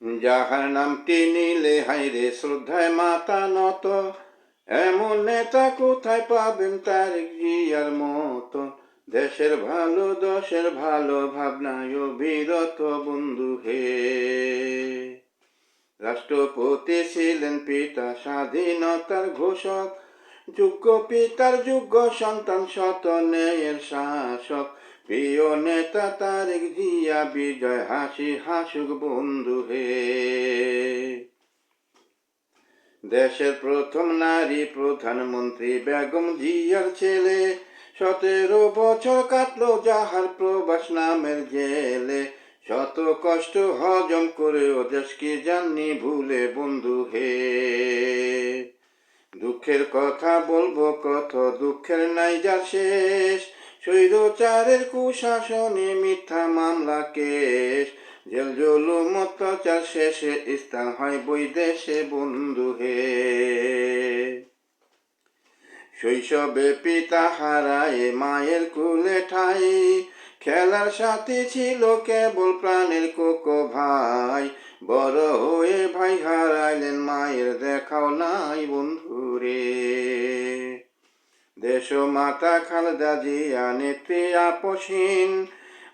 যাহার নামটি নিলে হাইরে শ্রদ্ধায় মাতা নত, এমন নেতা কোথায় পাবেন তারেক জিয়ার মতো। দেশের ভালো দশের ভালো ভাবনায় অবিরত বন্ধু হে। রাষ্ট্রপতি ছিলেন পিতা স্বাধীনতার ঘোষক, যোগ্য পিতার যোগ্য সন্তান শত ন্যায়ের শাসক। প্রিয় নেতা তারেক জিয়া বিজয় হাসি হাসুক বন্ধু হে। দেশের প্রথম নারী প্রধানমন্ত্রী বেগম জিয়ার ছেলে, 17 বছর কাটলো যাহার প্রবাস নামের জেলে। শত কষ্ট হজম করেও দেশকে যাননি ভুলে বন্ধু হে। দুঃখের কথা বলবো কত, দুঃখের নাই যার শেষ। স্বৈরাচারের কুশাসনে মিথ্যা মামলা কেস, জেল জুলুম অত্যাচার শেষে স্থান হয় বৈদেশে বন্ধু হে। শৈশবে পিতা হারায় মায়ের কুলে ঠাই, খেলার সাথী ছিল কেবল প্রাণের কোকো ভাই। বড় হয়ে ভাই হারাইলেন মায়ের দেখাও নাই বন্ধু রে। দেশ মাতা খালেদা জিয়া নেত্রী আপসহীন,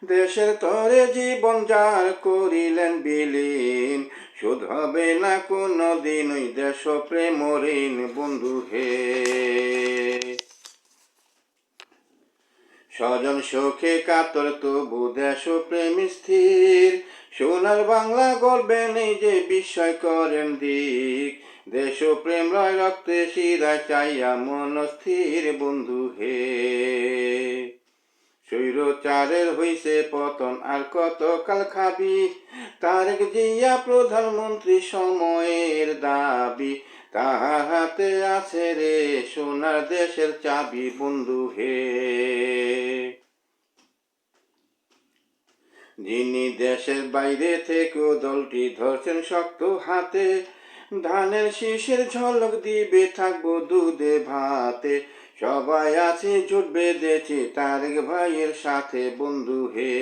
দেশের তরে জীবন যার করিলেন বিলীন। শোধ হবে না কোনো দিন ওই দেশ প্রেম ঋণ বন্ধু হে। স্বজন সুখে কাতর তবু দেশ প্রেম স্থির, সোনার বাংলা গর্বে নেই যে বিস্ময় করেন দিক। দেশ প্রেম রয় রক্তে শিরায় চাইয়া মন স্থির বন্ধু হে। স্বৈরাচারের হইছে পতন আর কত কাল খাবি, তারেক জিয়া প্রধানমন্ত্রী সময়ের দাবি। তাহার হাতে আছে রে সোনার দেশের চাবি বন্ধু হে। যিনি দেশের বাইরে থেকেও দলটি ধরছেন শক্ত হাতে, ধানের শীষের ঝলক দিবে থাকবো দুধে ভাতে। সবাই আছে জোট বেঁধেছে তারেক ভাইয়ের সাথে বন্ধু হে।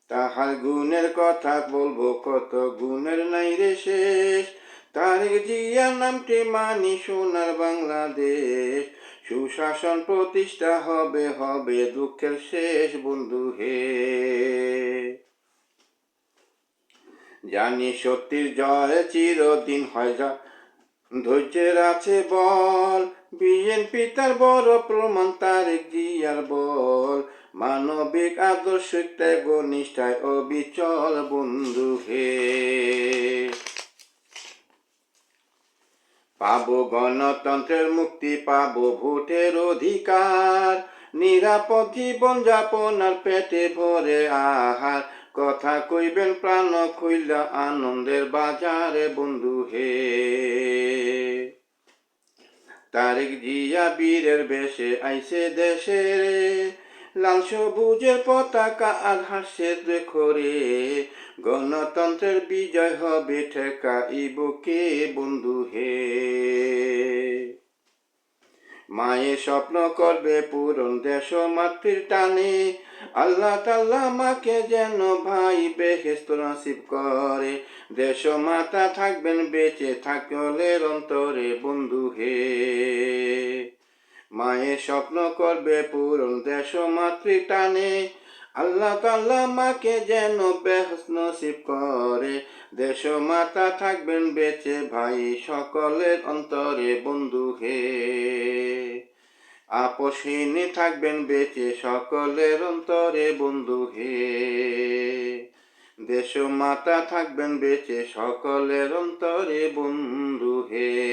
তাহার গুণের কথা বলবো কত, গুণের নাই রে শেষ। তারেক জিয়ার নামটি মানি সোনার বাংলাদেশ, সুশাসন প্রতিষ্ঠা হবে হবে দুঃখের শেষ বন্ধু হে। জানি সত্যির জয় চিরদিন হয় যা, ধৈর্যের আছে বল। বিএনপি তার বড় প্রমাণ তারেক জিয়ার বল, মানবিক আদর্শ ত্যাগ নিষ্ঠায় অবিচল বন্ধু হে। পাবো গণতন্ত্রের মুক্তি, পাবো ভোটের অধিকার, নিরাপদ জীবন যাপন আর পেটে ভরে আহার। কথা কইবেন প্রাণ খুইলা আনন্দের বাজারে বন্ধু হে। তারেক জিয়া বীরের বেশে আইছে দেশে রে, লাল সবুজের পতাকা আর হাসে দেখো রে। গণতন্ত্রের বিজয় হবে ঠেকাইব কে বন্ধু হে। মায়ের স্বপ্ন করবে পূরণ দেশ মাতৃর টানে, আল্লাহ তাআলা মাকে যেন ভাই বেহেশত নসিব করে। দেশ মাতা থাকবেন বেঁচে থাকলের অন্তরে বন্ধু হে। মায়ের স্বপ্ন করবে পূরণ দেশ মাতৃর টানে, আল্লাহ তাআলা মাকে যেন বেহেশত নসিব করে। দেশ মাতা থাকবেন বেঁচে ভাই সকলের অন্তরে বন্ধু হে। আপসহীন থাকবেন বেঁচে সকলের অন্তরে বন্ধু হে। দেশ মাতা থাকবেন বেঁচে সকলের অন্তরে বন্ধু হে।